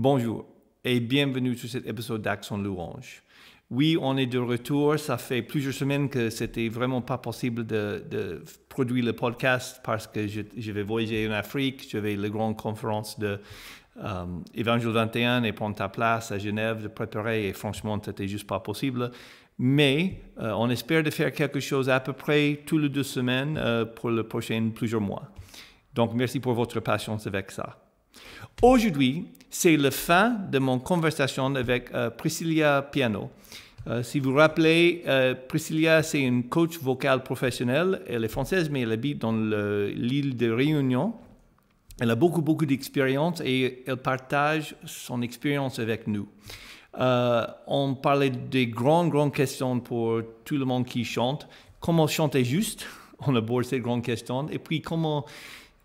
Bonjour et bienvenue sur cet épisode d'Accent Louange. Oui, on est de retour. Ça fait plusieurs semaines que c'était vraiment pas possible de produire le podcast parce que je vais voyager en Afrique. Je vais à la grande conférence de Évangile 21 et prendre ta place à Genève, de préparer et franchement, c'était juste pas possible. Mais on espère de faire quelque chose à peu près tous les 2 semaines pour les prochains plusieurs mois. Donc, merci pour votre patience avec ça. Aujourd'hui, c'est la fin de mon conversation avec Priscilla Piano. Si vous vous rappelez, Priscilla, c'est une coach vocale professionnelle. Elle est française, mais elle habite dans l'île de Réunion. Elle a beaucoup d'expérience et elle partage son expérience avec nous. On parlait des grandes questions pour tout le monde qui chante. Comment chanter juste? On aborde ces grandes questions. Et puis, comment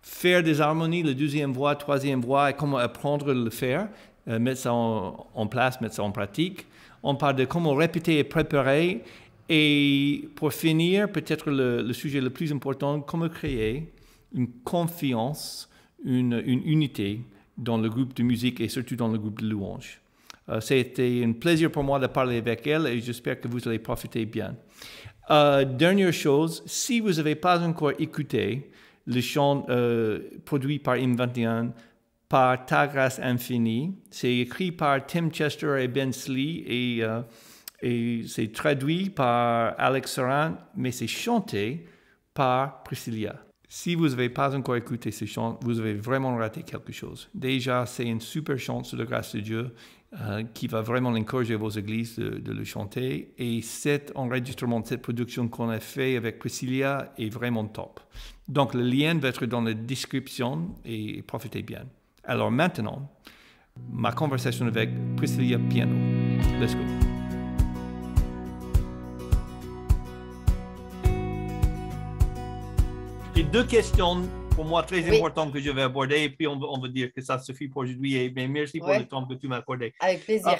faire des harmonies, la deuxième voix, troisième voix, et comment apprendre à le faire, mettre ça en place, mettre ça en pratique. On parle de comment répéter et préparer. Et pour finir, peut-être le sujet le plus important, comment créer une confiance, une unité dans le groupe de musique et surtout dans le groupe de louange. C'était un plaisir pour moi de parler avec elle et j'espère que vous allez profiter bien. Dernière chose, si vous n'avez pas encore écouté le chant produit par M21, par Ta grâce infinie, c'est écrit par Tim Chester et Ben Slee et c'est traduit par Alex Soran, mais c'est chanté par Priscilla. Si vous n'avez pas encore écouté ce chant, vous avez vraiment raté quelque chose. Déjà, c'est une super chant sur la grâce de Dieu qui va vraiment encourager vos églises de le chanter. Et cet enregistrement, cette production qu'on a fait avec Priscilla est vraiment top. Donc, le lien va être dans la description et profitez bien. Alors maintenant, ma conversation avec Priscilla Piano. Let's go. J'ai deux questions pour moi très importantes que je vais aborder et puis on va dire que ça suffit pour aujourd'hui. Mais merci pour le temps que tu m'as accordé. Avec plaisir.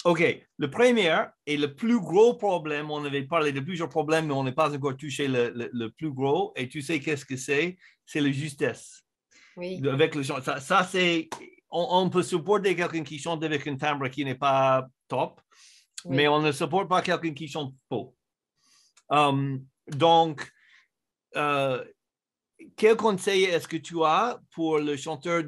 OK. Le premier et le plus gros problème, on avait parlé de plusieurs problèmes, mais on n'est pas encore touché le plus gros. Et tu sais qu'est-ce que c'est? C'est la justesse. Oui. Avec le chant. Ça c'est... On peut supporter quelqu'un qui chante avec un timbre qui n'est pas top, mais on ne supporte pas quelqu'un qui chante faux. Donc, quel conseil est-ce que tu as pour le chanteur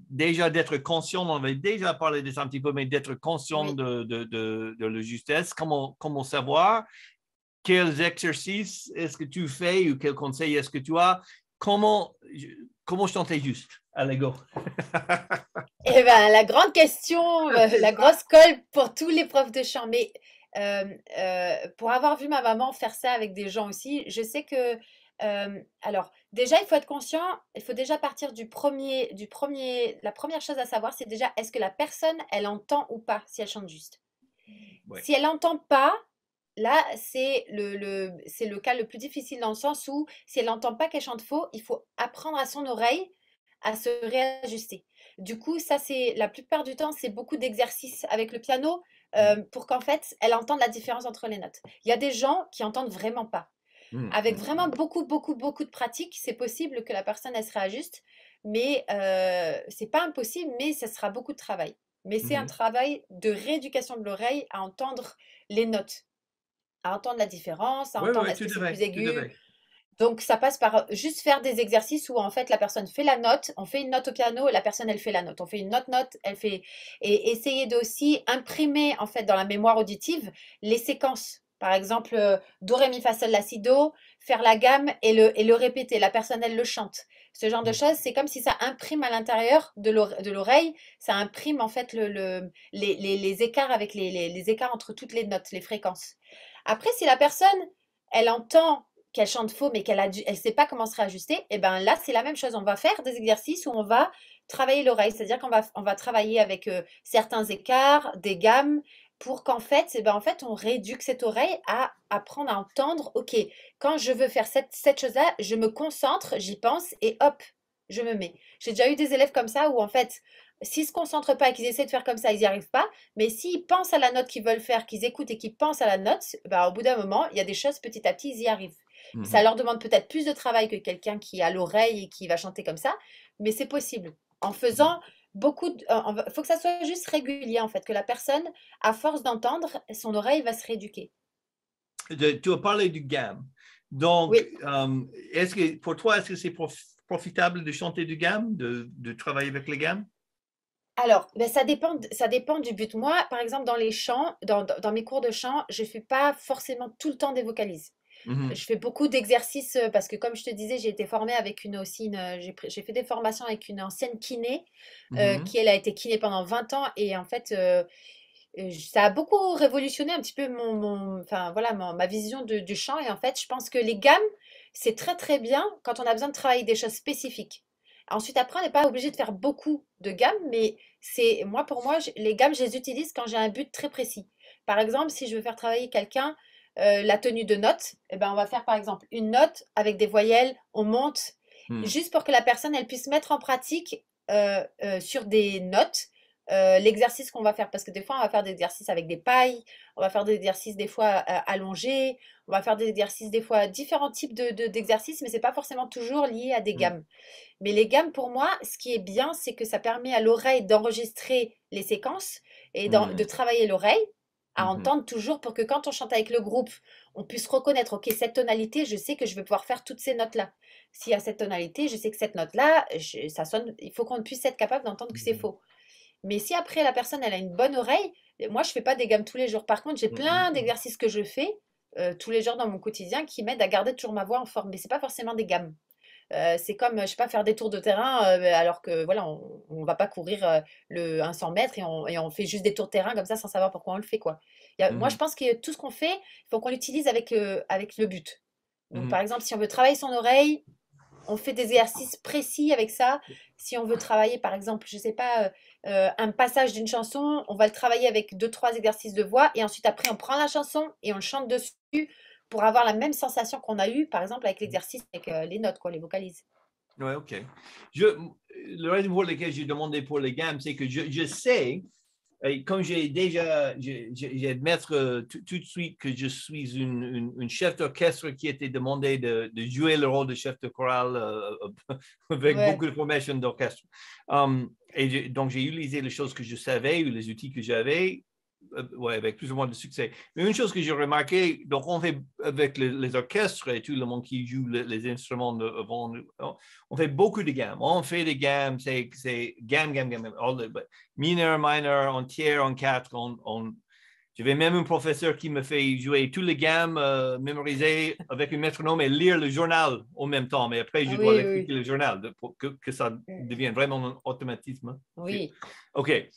déjà d'être conscient, on avait déjà parlé de ça un petit peu, mais d'être conscient de la justesse, comment savoir, quels exercices est-ce que tu fais ou quel conseil est-ce que tu as, comment chanter juste? Allez, go. Eh bien, la grande question, la grosse colle pour tous les profs de chant, mais pour avoir vu ma maman faire ça avec des gens aussi, je sais que alors, déjà, il faut être conscient, il faut déjà partir la première chose à savoir, c'est déjà, est-ce que la personne, elle entend ou pas si elle chante juste? Ouais. Si elle n'entend pas, là, c'est le cas le plus difficile dans le sens où, si elle n'entend pas qu'elle chante faux, il faut apprendre à son oreille à se réajuster. Du coup, ça, c'est la plupart du temps, c'est beaucoup d'exercices avec le piano pour qu'en fait, elle entende la différence entre les notes. Il y a des gens qui entendent vraiment pas. Avec vraiment beaucoup de pratique, c'est possible que la personne, elle se réajuste, mais c'est pas impossible, mais ça sera beaucoup de travail. Mais c'est un travail de rééducation de l'oreille à entendre les notes, à entendre la différence, à entendre est-ce que c'est plus aigu. Donc, ça passe par juste faire des exercices où, en fait, la personne fait la note, on fait une note au piano et la personne, elle fait la note. On fait une note, elle fait... Et essayer d'aussi imprimer, en fait, dans la mémoire auditive, les séquences. Par exemple, do, ré, mi, fa, sol, la, si, do, faire la gamme et le répéter. La personne, elle le chante. Ce genre de choses, c'est comme si ça imprime à l'intérieur de l'oreille, ça imprime, en fait, les écarts avec les écarts entre toutes les notes, les fréquences. Après, si la personne, elle entend qu'elle chante faux, mais elle ne sait pas comment se réajuster, et bien là, c'est la même chose. On va faire des exercices où on va travailler l'oreille, c'est-à-dire qu'on va travailler avec certains écarts, des gammes, pour qu'en fait, on rééduque cette oreille à apprendre à entendre, ok, quand je veux faire cette chose-là, je me concentre, j'y pense, et hop, je me mets. J'ai déjà eu des élèves comme ça où en fait, s'ils ne se concentrent pas et qu'ils essaient de faire comme ça, ils n'y arrivent pas. Mais s'ils pensent à la note qu'ils veulent faire, qu'ils écoutent et qu'ils pensent à la note, au bout d'un moment, il y a des choses, petit à petit, ils y arrivent. Ça leur demande peut-être plus de travail que quelqu'un qui a l'oreille et qui va chanter comme ça, mais c'est possible. En faisant faut que ça soit juste régulier en fait, que la personne, à force d'entendre, son oreille va se rééduquer. Tu as parlé du gamme. Donc, Oui. est-ce que pour toi, est-ce que c'est profitable de chanter du gamme, de travailler avec les gammes? Alors, ben, ça dépend du but. Moi, par exemple, dans les chants, dans mes cours de chant, je fais pas forcément tout le temps des vocalises. Mhm, Je fais beaucoup d'exercices parce que, comme je te disais, j'ai été formée avec j'ai fait des formations avec une ancienne kiné mhm, qui, elle, a été kiné pendant 20 ans et en fait, ça a beaucoup révolutionné un petit peu enfin voilà, ma vision du chant. Et en fait, je pense que les gammes, c'est très très bien quand on a besoin de travailler des choses spécifiques. Ensuite, après, on n'est pas obligé de faire beaucoup de gammes, mais pour moi, les gammes, je les utilise quand j'ai un but très précis. Par exemple, si je veux faire travailler quelqu'un, la tenue de notes, eh ben, on va faire par exemple une note avec des voyelles, on monte, mhm, juste pour que la personne, elle puisse mettre en pratique sur des notes l'exercice qu'on va faire. Parce que des fois, on va faire des exercices avec des pailles, on va faire des exercices des fois allongés, on va faire des exercices des fois différents types d'exercices, mais c'est pas forcément toujours lié à des mhm, gammes. Mais les gammes, pour moi, ce qui est bien, c'est que ça permet à l'oreille d'enregistrer les séquences et de mhm, travailler l'oreille à mhm, entendre toujours pour que quand on chante avec le groupe, on puisse reconnaître, ok, cette tonalité, je sais que je vais pouvoir faire toutes ces notes-là. S'il y a cette tonalité, je sais que cette note-là, ça sonne, il faut qu'on puisse être capable d'entendre que c'est mhm, faux. Mais si après la personne, elle a une bonne oreille, moi, je fais pas des gammes tous les jours. Par contre, j'ai plein mhm, d'exercices que je fais tous les jours dans mon quotidien qui m'aident à garder toujours ma voix en forme. Mais c'est pas forcément des gammes. C'est comme, je sais pas, faire des tours de terrain, alors que voilà, on va pas courir un 100 mètres et on fait juste des tours de terrain comme ça sans savoir pourquoi on le fait, quoi. Moi, je mhm, pense que tout ce qu'on fait, il faut qu'on l'utilise avec le but. Donc, par mhm. exemple, si on veut travailler son oreille, on fait des exercices précis avec ça. Si on veut travailler, par exemple, je sais pas, un passage d'une chanson, on va le travailler avec deux, trois exercices de voix et ensuite après on prend la chanson et on le chante dessus pour avoir la même sensation qu'on a eu, par exemple, avec l'exercice avec les notes, quoi, les vocalises. Ouais, OK. Je, le raison pour lequel j'ai demandé pour les gammes, c'est que je sais, et comme j'ai déjà, j'admettre tout de suite que je suis une chef d'orchestre qui a été demandé de jouer le rôle de chef de chorale avec Ouais, beaucoup de formation d'orchestre. Donc, j'ai utilisé les choses que je savais ou les outils que j'avais ouais, avec plus ou moins de succès. Mais une chose que j'ai remarqué, donc on fait avec les orchestres et tout le monde qui joue les instruments avant, on fait beaucoup de gammes. On fait des gammes, c'est gamme, gamme, gamme. Mineur, mineur, en tiers, en quatre. J'avais même un professeur qui me fait jouer toutes les gammes mémorisées avec un métronome et lire le journal en même temps. Mais après, je dois oui, expliquer oui, le journal pour que ça oui. devienne vraiment un automatisme. Oui, OK.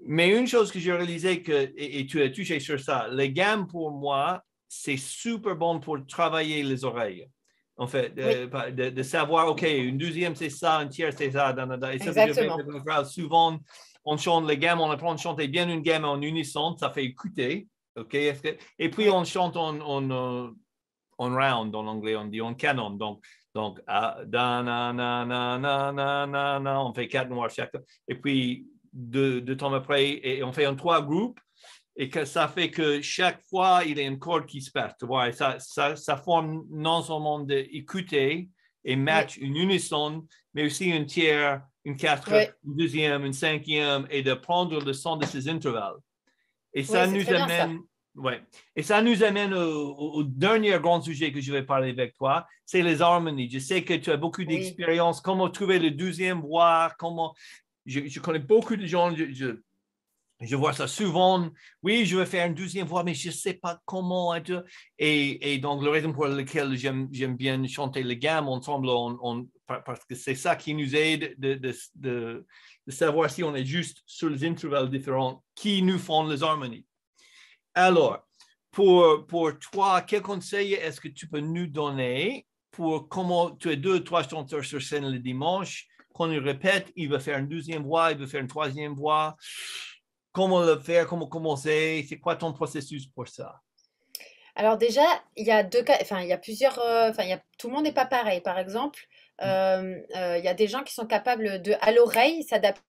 Mais une chose que j'ai réalisé et tu as touché sur ça, les gammes pour moi, c'est super bon pour travailler les oreilles. En fait, oui, de savoir, OK, une deuxième c'est ça, un tiers c'est ça. Et ça que je fais avec exactement. le crowd, souvent, on chante les gammes, on apprend à chanter bien une gamme en unisson, ça fait écouter. OK? Et puis Oui, on chante en round, en anglais, on dit en canon. Donc da, na, na, na, na, na, na, na, on fait quatre noirs chaque. Et puis, deux temps après, et on fait en trois groupes, et que ça fait que chaque fois, il y a une corde qui se perd. Tu vois, et ça forme non seulement d'écouter et oui, match une unisson, mais aussi une tiers, une quatre, oui, une deuxième, une cinquième, et de prendre le son de ces intervalles. Et oui, ça c'est nous très bien ça. amène, ouais. Et ça nous amène au dernier grand sujet que je vais parler avec toi, c'est les harmonies. Je sais que tu as beaucoup Oui, d'expérience, comment trouver le deuxième voix, comment... Je connais beaucoup de gens, je vois ça souvent. Oui, je vais faire une deuxième voix, mais je ne sais pas comment. Et donc, la raison pour laquelle j'aime bien chanter les gammes ensemble, parce que c'est ça qui nous aide de savoir si on est juste sur les intervalles différents qui nous font les harmonies. Alors, pour toi, quel conseil est-ce que tu peux nous donner pour comment tu as deux, trois chanteurs sur scène le dimanche, quand il répète, il va faire une deuxième voix, il va faire une troisième voix. Comment le faire, comment commencer, c'est quoi ton processus pour ça? alors déjà, il y a deux cas, enfin il y a plusieurs, enfin tout le monde n'est pas pareil. Par exemple, il y a des gens qui sont capables de, à l'oreille, s'adapter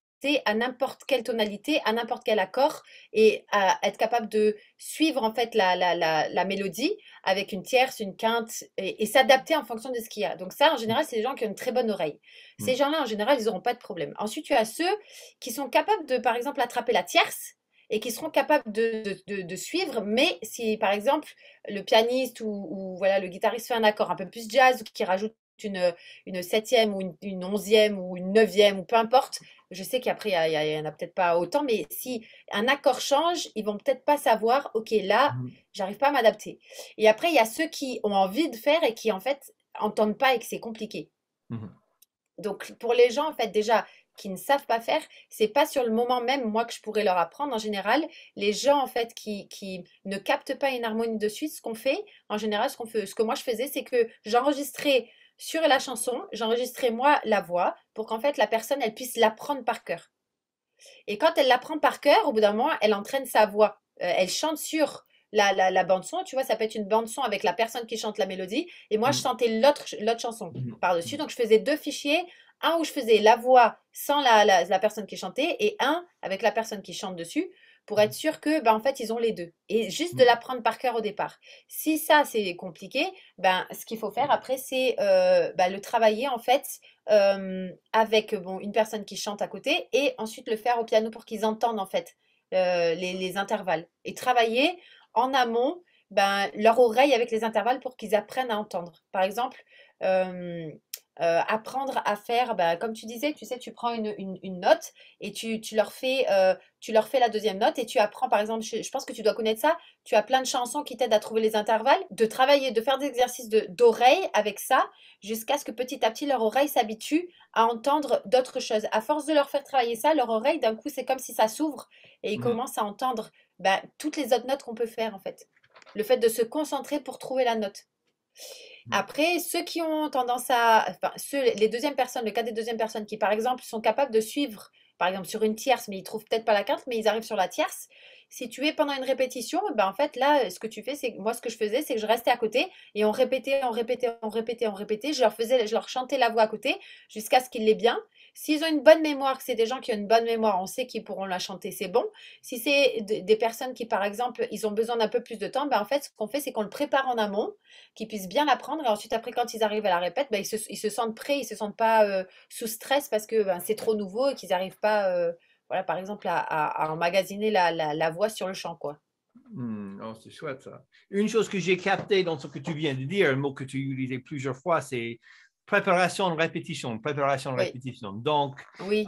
à n'importe quelle tonalité, à n'importe quel accord et à être capable de suivre en fait la mélodie avec une tierce, une quinte et s'adapter en fonction de ce qu'il y a. Donc ça, en général, c'est des gens qui ont une très bonne oreille. Ces Mm. gens-là, en général, ils n'auront pas de problème. Ensuite, tu as ceux qui sont capables de, par exemple, attraper la tierce et qui seront capables de suivre, mais si par exemple le pianiste ou voilà, le guitariste fait un accord un peu plus jazz ou qui rajoute une septième ou une onzième ou une neuvième ou peu importe, je sais qu'après il y en a peut-être pas autant, mais si un accord change, ils vont peut-être pas savoir, ok là, Mhm. j'arrive pas à m'adapter. Et après il y a ceux qui ont envie de faire et qui en fait entendent pas et que c'est compliqué. Mhm. Donc, pour les gens, en fait, déjà, qui ne savent pas faire, c'est pas sur le moment même, moi, que je pourrais leur apprendre. En général, les gens, en fait, qui ne captent pas une harmonie de suite, ce qu'on fait, en général, ce que moi je faisais, c'est que j'enregistrais sur la chanson, j'enregistrais moi la voix pour qu'en fait la personne, elle puisse l'apprendre par cœur. Et quand elle l'apprend par cœur, au bout d'un moment, elle entraîne sa voix. Elle chante sur la bande son, tu vois, ça peut être une bande son avec la personne qui chante la mélodie, et moi je Mhm. chantais l'autre chanson Mhm. par-dessus. Donc je faisais deux fichiers, un où je faisais la voix sans la personne qui chantait, et un avec la personne qui chante dessus, pour être sûr que, ben, en fait, ils ont les deux. Et juste de Mhm. l'apprendre par cœur au départ. Si ça, c'est compliqué, ben, ce qu'il faut faire après, c'est ben, le travailler, en fait, avec bon, une personne qui chante à côté et ensuite le faire au piano pour qu'ils entendent en fait les intervalles et travailler en amont ben, leur oreille avec les intervalles pour qu'ils apprennent à entendre. Par exemple, euh, apprendre à faire, ben, comme tu disais, tu sais, tu prends une note et tu leur fais la deuxième note et tu apprends, par exemple, je pense que tu dois connaître ça, tu as plein de chansons qui t'aident à trouver les intervalles, de travailler, de faire des exercices d'oreille avec ça jusqu'à ce que petit à petit leur oreille s'habitue à entendre d'autres choses. À force de leur faire travailler ça, leur oreille, d'un coup, c'est comme si ça s'ouvre et ils Mhm. commencent à entendre bah, toutes les autres notes qu'on peut faire en fait. Le fait de se concentrer pour trouver la note. Après, ceux qui ont tendance à, enfin, les deuxièmes personnes, le cas des deuxièmes personnes qui, par exemple, sont capables de suivre, par exemple, sur une tierce, mais ils trouvent peut-être pas la quinte, mais ils arrivent sur la tierce. Si tu es pendant une répétition, ben en fait, là, ce que tu fais, c'est, moi, ce que je faisais, c'est que je restais à côté et on répétait, on répétait, on répétait, on répétait. Je leur chantais la voix à côté jusqu'à ce qu'ils l'aient bien. S'ils ont une bonne mémoire, que c'est des gens qui ont une bonne mémoire, on sait qu'ils pourront la chanter, c'est bon. Si c'est des personnes qui, par exemple, ils ont besoin d'un peu plus de temps, ben en fait, ce qu'on fait, c'est qu'on le prépare en amont qu'ils puissent bien l'apprendre. Et ensuite, après, quand ils arrivent à la répète, ben, ils se sentent prêts, ils ne se sentent pas sous stress parce que ben, c'est trop nouveau et qu'ils n'arrivent pas, voilà, par exemple, à emmagasiner la voix sur le chant, quoi. Oh, c'est chouette ça. Une chose que j'ai captée dans ce que tu viens de dire, un mot que tu as utilisé plusieurs fois, c'est préparation, répétition, préparation, Oui, répétition. oui.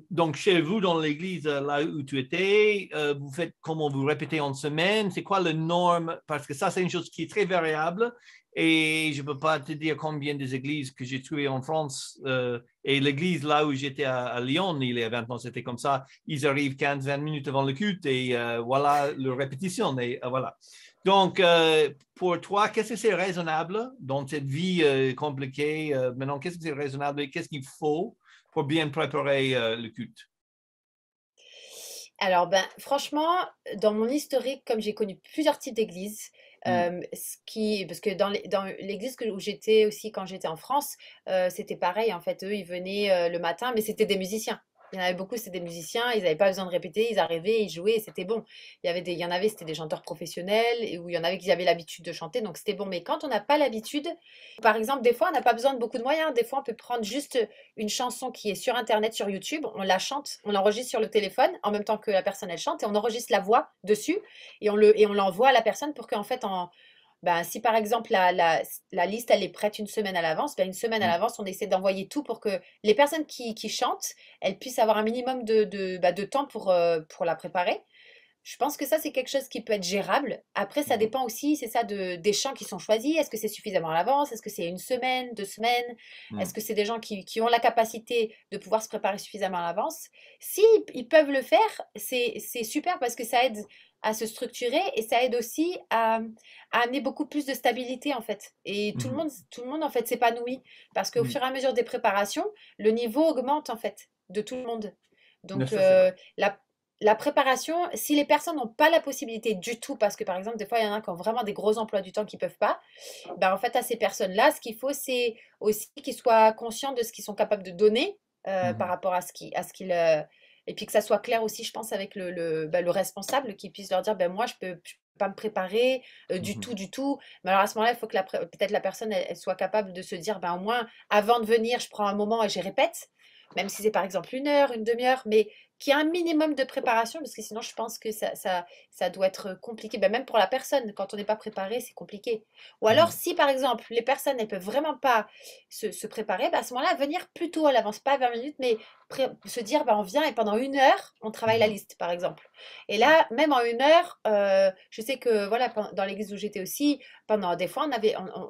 Donc chez vous, dans l'église, là où tu étais, vous faites comment vous répétez en semaine? C'est quoi la norme? Parce que ça, c'est une chose qui est très variable et je ne peux pas te dire combien des églises que j'ai trouvées en France. Et l'église là où j'étais à Lyon, il y a 20 ans, c'était comme ça. Ils arrivent 15-20 minutes avant le culte et voilà leur répétition. Et, voilà. Donc, pour toi, qu'est-ce que c'est raisonnable dans cette vie compliquée maintenant? Qu'est-ce que c'est raisonnable et qu'est-ce qu'il faut pour bien préparer le culte? Alors, ben, franchement, dans mon historique, comme j'ai connu plusieurs types d'églises, Mm. parce que dans l'église où j'étais aussi quand j'étais en France, c'était pareil. En fait, eux, ils venaient le matin, mais c'était des musiciens. Il y en avait beaucoup, c'était des musiciens. Ils n'avaient pas besoin de répéter. Ils arrivaient, ils jouaient, et c'était bon. Il y en avait, c'était des chanteurs professionnels, et où il y en avait qui avaient l'habitude de chanter, donc c'était bon. Mais quand on n'a pas l'habitude, par exemple, des fois, on n'a pas besoin de beaucoup de moyens. Des fois, on peut prendre juste une chanson qui est sur Internet, sur YouTube, on la chante, on l'enregistre sur le téléphone en même temps que la personne elle chante et on enregistre la voix dessus et on l'envoie à la personne pour qu'en fait, ben, si par exemple la liste elle est prête une semaine à l'avance, ben, une semaine à Mm. l'avance on essaie d'envoyer tout pour que les personnes qui chantent, elles puissent avoir un minimum de temps pour la préparer. Je pense que ça, c'est quelque chose qui peut être gérable. Après, ça Mm. dépend aussi, c'est ça, des chants qui sont choisis. Est-ce que c'est suffisamment à l'avance? Est-ce que c'est une semaine, 2 semaines? Est-ce Mm. que c'est des gens qui ont la capacité de pouvoir se préparer suffisamment à l'avance? Si ils peuvent le faire, c'est super parce que ça aide à se structurer et ça aide aussi à amener beaucoup plus de stabilité en fait. Et Mm. tout le monde en fait s'épanouit parce qu'au Mm. fur et à mesure des préparations, le niveau augmente en fait de tout le monde. Mais Donc ça, c'est vrai. la préparation, si les personnes n'ont pas la possibilité du tout, parce que par exemple, des fois, il y en a qui ont vraiment des gros emplois du temps qui ne peuvent pas, ben, en fait, à ces personnes-là, ce qu'il faut, c'est aussi qu'ils soient conscients de ce qu'ils sont capables de donner par Mm. rapport à Et puis que ça soit clair aussi, je pense, avec le responsable qui puisse leur dire, ben moi, je peux pas me préparer du tout, du tout. Mais alors à ce moment-là, il faut que peut-être la personne, elle soit capable de se dire, ben au moins, avant de venir, je prends un moment et je répète, même si c'est par exemple une heure, une demi-heure, mais qu'il y a un minimum de préparation, parce que sinon, je pense que ça doit être compliqué. Ben, même pour la personne, quand on n'est pas préparé, c'est compliqué. Ou alors, si par exemple, les personnes, elles peuvent vraiment pas se préparer, ben, à ce moment-là, venir plus tôt à l'avance, pas 20 minutes, mais se dire, ben, on vient et pendant une heure, on travaille la liste, par exemple. Et là, même en une heure, je sais que voilà, dans l'église où j'étais aussi, pendant des fois,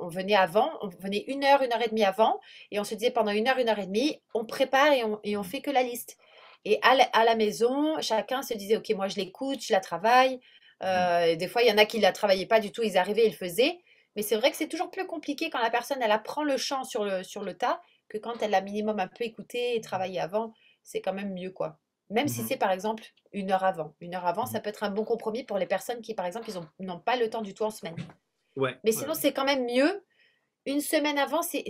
on venait avant, on venait une heure et demie avant, et on se disait pendant une heure et demie, on prépare et on fait que la liste. Et à la maison, chacun se disait, OK, moi je l'écoute, je la travaille. Et des fois, il y en a qui ne la travaillaient pas du tout, ils arrivaient, ils le faisaient. Mais c'est vrai que c'est toujours plus compliqué quand la personne, elle apprend le chant sur le tas que quand elle a minimum un peu écouté et travaillé avant. C'est quand même mieux, quoi. Même si c'est par exemple une heure avant. Une heure avant, ça peut être un bon compromis pour les personnes qui, par exemple, n'ont pas le temps du tout en semaine. Ouais, Mais ouais, sinon, c'est quand même mieux. Une semaine avant, c'est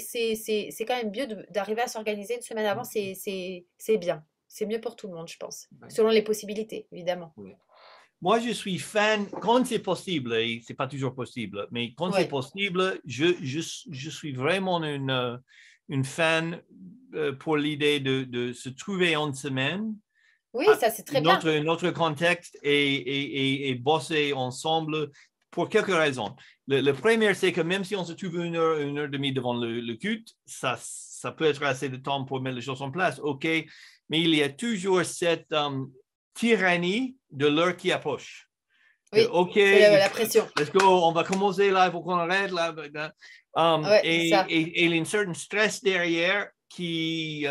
quand même mieux d'arriver à s'organiser une semaine avant, c'est bien. C'est mieux pour tout le monde, je pense. ouais, Selon les possibilités, évidemment. ouais. Moi, je suis fan, quand c'est possible, et c'est pas toujours possible, mais quand c'est Ouais. possible, je suis vraiment une fan pour l'idée de se trouver en semaine, Oui, à ça c'est très bien. notre contexte et bosser ensemble pour quelques raisons. Le premier, c'est que même si on se trouve une heure et demie devant le culte, ça peut être assez de temps pour mettre les choses en place, OK, mais il y a toujours cette tyrannie de l'heure qui approche. Oui, OK, c'est la pression. let's go, on va commencer là, il faut qu'on arrête là. Ouais, c'est ça. Et il y a un certain stress derrière qui,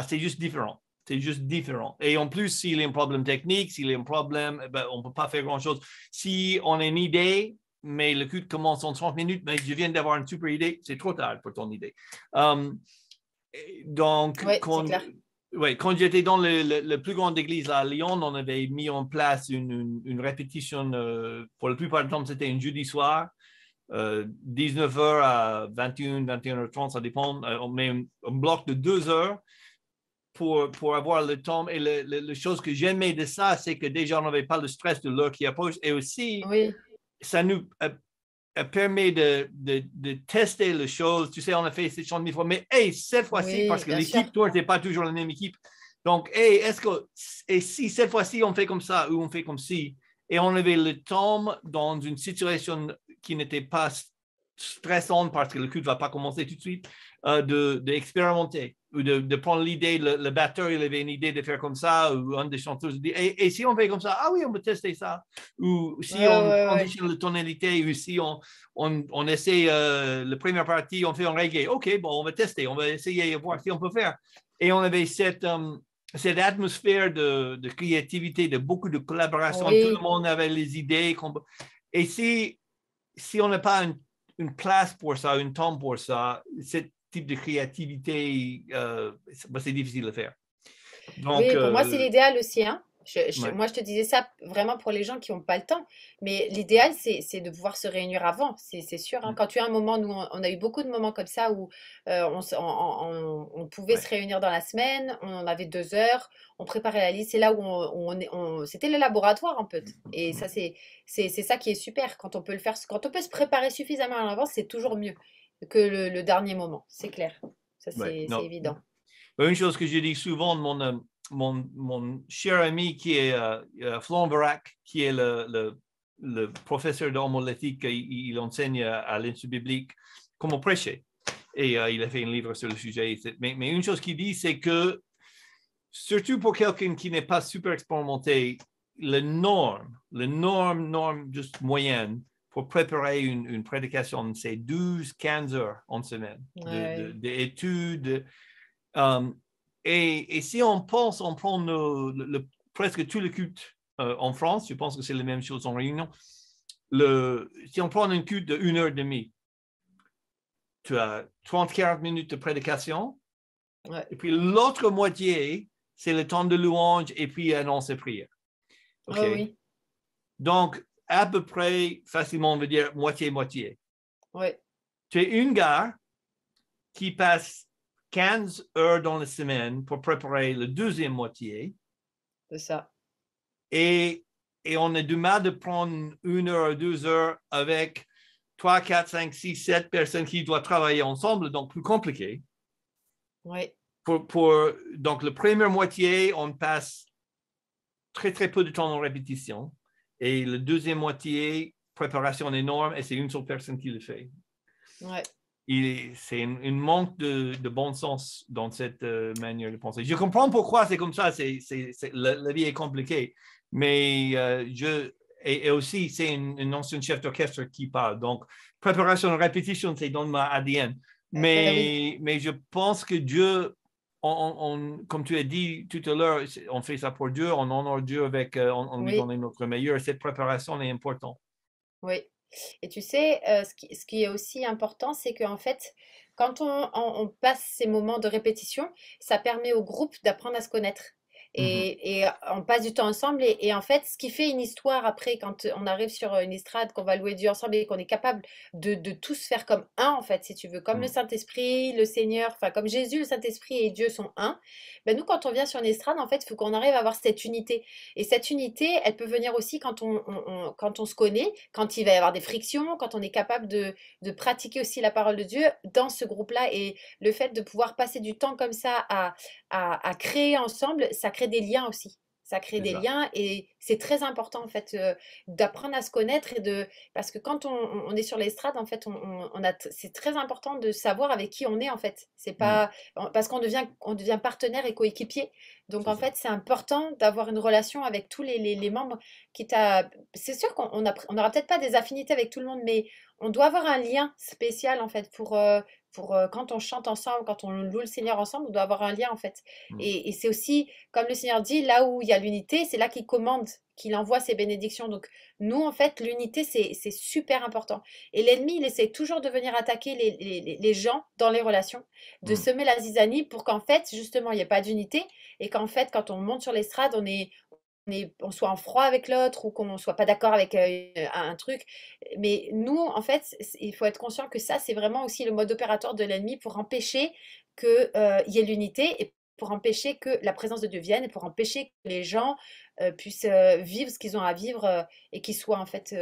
c'est juste différent. C'est juste différent. Et en plus, s'il y a un problème technique, s'il y a un problème, on ne peut pas faire grand-chose. Si on a une idée, mais le culte commence en 30 minutes, mais je viens d'avoir une super idée, c'est trop tard pour ton idée. Donc, Oui, c'est clair. ouais, quand j'étais dans le plus grande église à Lyon, on avait mis en place une répétition. Pour la plupart du temps, c'était un jeudi soir, 19h à 21, 21h30, ça dépend. On met un bloc de 2 heures pour avoir le temps. Et la chose que j'aimais de ça, c'est que déjà, on n'avait pas le stress de l'heure qui approche. Et aussi, Oui, ça nous permet de tester les choses. Tu sais, on a fait ces choses 1000 fois, mais hey, cette fois-ci, parce oui, que bien sûr. l'équipe, toi, n'est pas toujours la même équipe. Donc, hey, et si cette fois-ci, on fait comme ça ou on fait comme ci, et on avait le temps dans une situation qui n'était pas stressante parce que le culte ne va pas commencer tout de suite, d'expérimenter ou de prendre l'idée, le batteur, il avait une idée de faire comme ça, ou un des chanteurs dit, et si on fait comme ça, ah oui, on peut tester ça. Ou Ouais, si on ouais, ouais. transitionne la tonalité, ou si on essaie la première partie, on fait un reggae. OK, bon, on va tester, on va essayer de voir si on peut faire. Et on avait cette atmosphère de créativité, de beaucoup de collaboration. Tout le Oui. monde avait les idées. Et si on n'a pas une place pour ça, un temps pour ça, ce type de créativité, c'est difficile à faire. Donc, Oui, pour moi, c'est l'idéal aussi, hein. ouais. Moi, je te disais ça vraiment pour les gens qui n'ont pas le temps. Mais l'idéal, c'est de pouvoir se réunir avant, c'est sûr, hein. Quand tu as un moment, nous, on a eu beaucoup de moments comme ça où on pouvait Ouais. se réunir dans la semaine, on en avait 2 heures, on préparait la liste. C'est là où c'était le laboratoire, un peu. Et ça, c'est ça qui est super. Quand on peut le faire, quand on peut se préparer suffisamment à l'avance, c'est toujours mieux que le dernier moment. C'est clair. Ça, Ouais. c'est Non. évident. Une chose que je dis souvent, mon cher ami qui est Florent Varac, qui est le professeur d'homolétique, il enseigne à l'Institut biblique comment prêcher. Et il a fait un livre sur le sujet. Mais une chose qu'il dit, c'est que, surtout pour quelqu'un qui n'est pas super expérimenté, norme juste moyenne pour préparer une prédication, c'est 12-15 heures en semaine Ouais. d'études. Um, et si on pense, on prend presque tout le culte en France, je pense que c'est la même chose en Réunion. Si on prend un culte de 1 heure et demie, tu as 30-40 minutes de prédication, Ouais. et puis l'autre moitié, c'est le temps de louange et puis annonce et prière. OK? Oh oui, Donc, à peu près, facilement, on veut dire moitié-moitié. ouais. Tu es une gare qui passe 15 heures dans la semaine pour préparer la deuxième moitié. C'est ça. Et, et on a du mal de prendre 1 heure, 2 heures avec 3, 4, 5, 6, 7 personnes qui doivent travailler ensemble, donc plus compliqué. Oui. Donc, la première moitié, on passe très, très peu de temps en répétition. Et la deuxième moitié, préparation énorme, et c'est une seule personne qui le fait. Ouais. C'est une manque de bon sens dans cette manière de penser. Je comprends pourquoi c'est comme ça. La vie est compliquée. Mais et aussi, c'est une ancienne chef d'orchestre qui parle. Donc, préparation et répétition, c'est dans ma ADN. Oui. Mais je pense que Dieu, comme tu as dit tout à l'heure, on fait ça pour Dieu, on honore Dieu avec, en lui Oui. donnant notre meilleur. Cette préparation est importante. Oui. Et tu sais, ce qui est aussi important, c'est qu'en fait, quand on passe ces moments de répétition, ça permet au groupe d'apprendre à se connaître. Mhm. Et on passe du temps ensemble. Et en fait, ce qui fait une histoire après, quand on arrive sur une estrade, qu'on va louer Dieu ensemble et qu'on est capable de tous faire comme un, en fait, si tu veux, comme le Mhm. Saint-Esprit, le Seigneur, enfin, comme Jésus, le Saint-Esprit et Dieu sont un. Ben nous, quand on vient sur une estrade, en fait, il faut qu'on arrive à avoir cette unité. Et cette unité, elle peut venir aussi quand quand on se connaît, quand il va y avoir des frictions, quand on est capable de pratiquer aussi la parole de Dieu dans ce groupe-là. Et le fait de pouvoir passer du temps comme ça à créer ensemble, ça crée des liens aussi. Ça crée C'est des ça. liens et c'est très important en fait d'apprendre à se connaître parce que quand on est sur l'estrade en fait c'est très important de savoir avec qui on est en fait. C'est Mhm. pas parce on devient partenaire et coéquipier. Donc C'est en ça. fait c'est important d'avoir une relation avec tous les membres c'est sûr on n'aura peut-être pas des affinités avec tout le monde, mais on doit avoir un lien spécial en fait pour quand on chante ensemble, quand on loue le Seigneur ensemble, on doit avoir un lien en fait. Mhm. Et c'est aussi, comme le Seigneur dit, là où il y a l'unité, c'est là qu'il commande, qu'il envoie ses bénédictions. Donc nous, en fait, l'unité, c'est super important. Et l'ennemi, il essaie toujours de venir attaquer les gens dans les relations, de Mhm. semer la zizanie pour qu'en fait, justement, il n'y ait pas d'unité et qu'en fait, quand on monte sur l'estrade, on soit en froid avec l'autre ou qu'on ne soit pas d'accord avec un truc. Mais nous, en fait, il faut être conscient que ça, c'est vraiment aussi le mode opératoire de l'ennemi pour empêcher qu'il y ait l'unité et pour empêcher que la présence de Dieu vienne et pour empêcher que les gens puissent vivre ce qu'ils ont à vivre et qu'ils soient en fait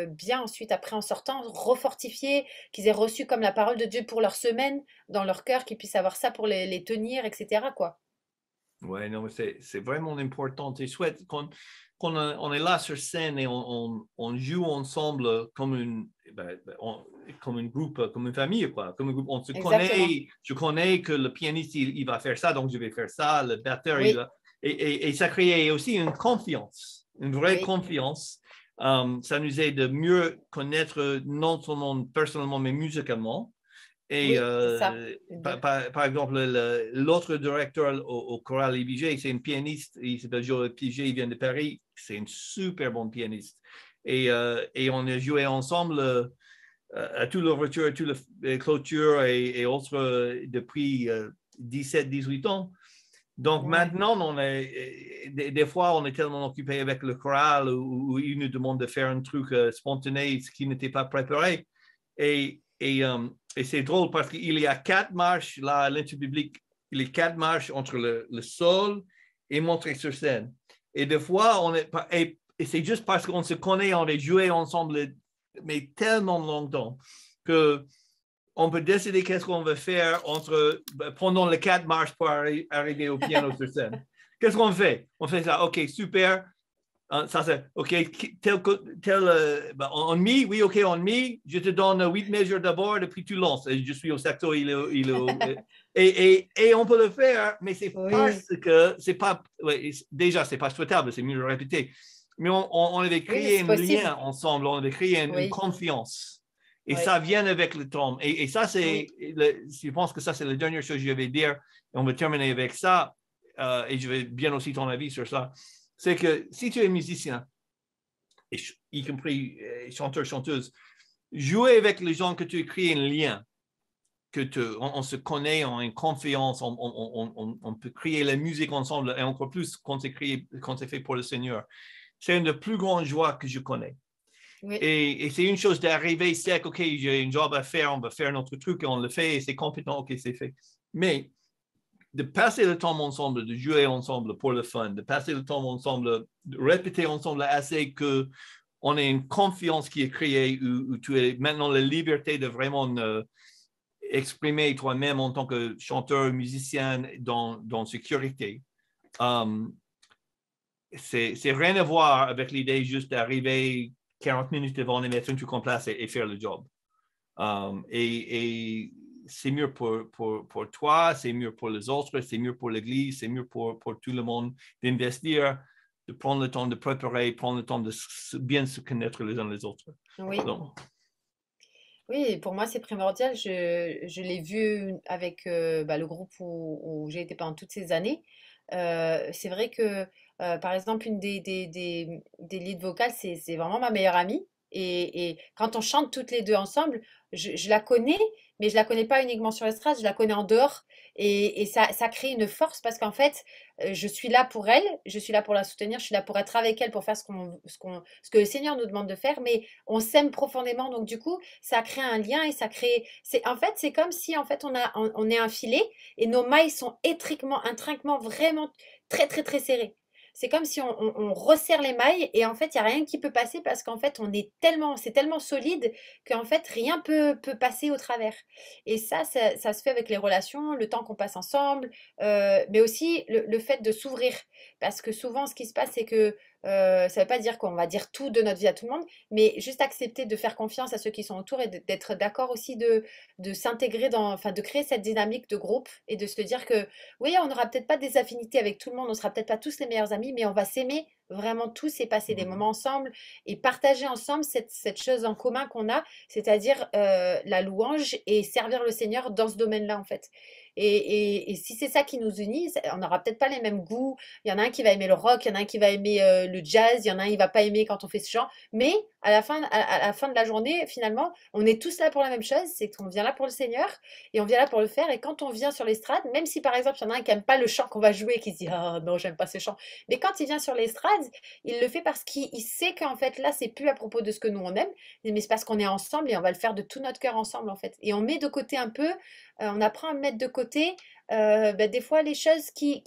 bien ensuite, après en sortant, refortifiés, qu'ils aient reçu comme la parole de Dieu pour leur semaine dans leur cœur, qu'ils puissent avoir ça pour les tenir, etc. quoi. Ouais, non, c'est vraiment important. C'est chouette on est là sur scène et on joue ensemble comme comme un groupe, comme une famille, quoi. Comme un groupe, on se Exactement. connaît. Je connais que le pianiste, il va faire ça, donc je vais faire ça. Le batteur, il Oui, va. Et ça crée aussi une confiance, une vraie oui, confiance. Ça nous aide de mieux connaître non seulement personnellement, mais musicalement. Et oui, c'est ça. Les deux. par exemple, l'autre directeur au choral IBG, c'est un pianiste, il s'appelle Joël Piget, il vient de Paris, c'est un super bon pianiste. Et on a joué ensemble à toute l'ouverture, à toute la clôture et autres depuis 17, 18 ans. Donc Ouais. maintenant, des fois, on est tellement occupé avec le choral où il nous demande de faire un truc spontané, ce qui n'était pas préparé. Et c'est drôle parce qu'il y a 4 marches là à l'interpublic. Il y a 4 marches entre le sol et monter sur scène. Et des fois, et c'est juste parce qu'on se connaît, on a joué ensemble, mais tellement longtemps que on peut décider qu'est-ce qu'on veut faire pendant les 4 marches pour arriver au piano sur scène. Qu'est-ce qu'on fait? On fait ça, OK, super. Ça, c'est OK, en mi, oui, OK, en mi, je te donne 8 mesures d'abord, et puis tu lances. Et je suis au saxo, et on peut le faire, mais c'est parce Oui, que c'est pas, ouais, déjà, c'est pas souhaitable, c'est mieux de le répéter. Mais on avait oui, mais créé c'est un possible. lien ensemble, on avait créé une Oui, confiance. Et oui, ça vient avec le temps. Et ça, oui, je pense que ça, c'est la dernière chose que je vais dire. Et on va terminer avec ça. Et je vais bien aussi ton avis sur ça. C'est que si tu es musicien, y compris chanteur, chanteuse, jouer avec les gens que tu crées un lien, on se connaît, on a une confiance, on peut créer la musique ensemble, et encore plus quand c'est fait pour le Seigneur. C'est une des plus grandes joies que je connais. oui, Et c'est une chose d'arriver sec, OK, j'ai un job à faire, on va faire notre truc et on le fait et c'est compétent, OK, c'est fait. Mais de passer le temps ensemble, de jouer ensemble pour le fun, de passer le temps ensemble, de répéter ensemble assez qu'on ait une confiance qui est créée où tu as maintenant la liberté de vraiment exprimer toi-même en tant que chanteur, musicien dans sécurité. C'est rien à voir avec l'idée juste d'arriver 40 minutes devant l'émission, tu remplaces et faire le job. Et c'est mieux pour toi, c'est mieux pour les autres, c'est mieux pour l'Église, c'est mieux pour tout le monde d'investir, de prendre le temps de préparer, prendre le temps de bien se connaître les uns les autres. Oui. Donc, Oui, pour moi, c'est primordial. Je l'ai vu avec le groupe où j'ai été pendant toutes ces années. C'est vrai que, par exemple, une des lead vocales, c'est vraiment ma meilleure amie. Et quand on chante toutes les deux ensemble, je la connais, mais je la connais pas uniquement sur l'estrade, je la connais en dehors. Et ça crée une force parce qu'en fait, je suis là pour elle, je suis là pour la soutenir, je suis là pour être avec elle, pour faire ce que le Seigneur nous demande de faire, mais on s'aime profondément. Donc, du coup, ça crée un lien et ça crée. En fait, c'est comme si en fait on est un filet et nos mailles sont intrinsèquement vraiment très très très serrées. C'est comme si on resserre les mailles et en fait, il n'y a rien qui peut passer parce qu'en fait, c'est tellement solide qu'en fait, rien peut passer au travers. Et ça se fait avec les relations, le temps qu'on passe ensemble, mais aussi le fait de s'ouvrir. Parce que souvent, ce qui se passe, c'est que ça ne veut pas dire qu'on va dire tout de notre vie à tout le monde, mais juste accepter de faire confiance à ceux qui sont autour et d'être d'accord aussi de s'intégrer enfin de créer cette dynamique de groupe et de se dire que oui, on n'aura peut-être pas des affinités avec tout le monde, on sera peut-être pas tous les meilleurs amis, mais on va s'aimer vraiment tous et passer des moments ensemble et partager ensemble cette chose en commun qu'on a, c'est-à-dire la louange et servir le Seigneur dans ce domaine-là en fait. Et si c'est ça qui nous unit, on n'aura peut-être pas les mêmes goûts. Il y en a un qui va aimer le rock, il y en a un qui va aimer le jazz, il y en a un qui va pas aimer quand on fait ce genre. Mais à la fin de la journée, finalement, on est tous là pour la même chose, c'est qu'on vient là pour le Seigneur et on vient là pour le faire. Et quand on vient sur l'estrade, même si par exemple il y en a un qui aime pas le chant qu'on va jouer et qui se dit ah non j'aime pas ce chant, mais quand il vient sur l'estrade, il le fait parce qu'il sait qu'en fait là c'est plus à propos de ce que nous on aime, mais c'est parce qu'on est ensemble et on va le faire de tout notre cœur ensemble en fait. Et on met de côté un peu, on apprend à mettre de côté des fois les choses qui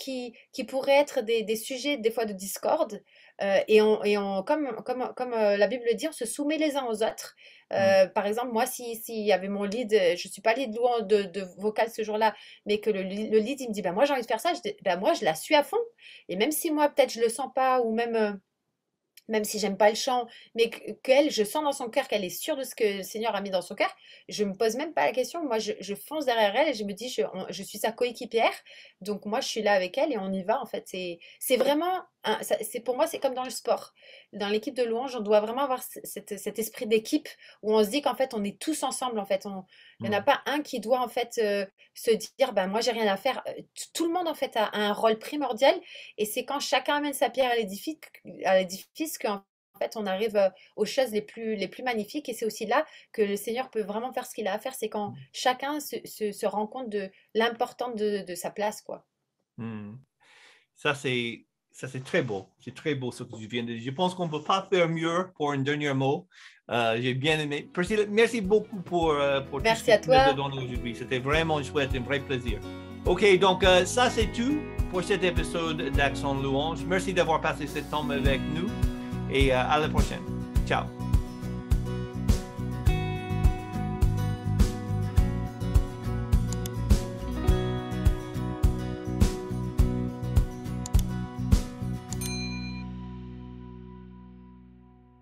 pourraient être des sujets des fois de discorde. Comme la Bible le dit, on se soumet les uns aux autres. Par exemple, moi, s'il y avait mon lead, je ne suis pas lead louange de vocal ce jour-là, mais que le lead, il me dit, bah, moi, j'ai envie de faire ça, moi, je la suis à fond. Et même si moi, peut-être, je ne le sens pas, ou même si j'aime pas le chant, mais qu'elle, je sens dans son cœur qu'elle est sûre de ce que le Seigneur a mis dans son cœur, je me pose même pas la question. Moi, je fonce derrière elle et je me dis, je suis sa coéquipière, donc moi, je suis là avec elle et on y va. En fait, c'est vraiment, pour moi, c'est comme dans le sport. Dans l'équipe de louange, on doit vraiment avoir cet esprit d'équipe où on se dit qu'en fait, on est tous ensemble. En fait, il n'y en a pas un qui doit en fait se dire, ben moi, j'ai rien à faire. Tout le monde en fait a un rôle primordial et c'est quand chacun amène sa pierre à l'édifice qu'en fait on arrive aux choses les plus magnifiques et c'est aussi là que le Seigneur peut vraiment faire ce qu'il a à faire, c'est quand chacun se rend compte de l'importance de sa place, quoi. Ça, c'est très beau. C'est très beau ce que tu viens de dire. Je pense qu'on ne peut pas faire mieux pour un dernier mot. J'ai bien aimé. Priscilla, merci beaucoup pour merci tout à ce que tu nous as toi. donné aujourd'hui. C'était vraiment chouette, un vrai plaisir. OK, donc ça, c'est tout pour cet épisode d'Accent Louange. Merci d'avoir passé ce temps avec nous et à la prochaine. Ciao.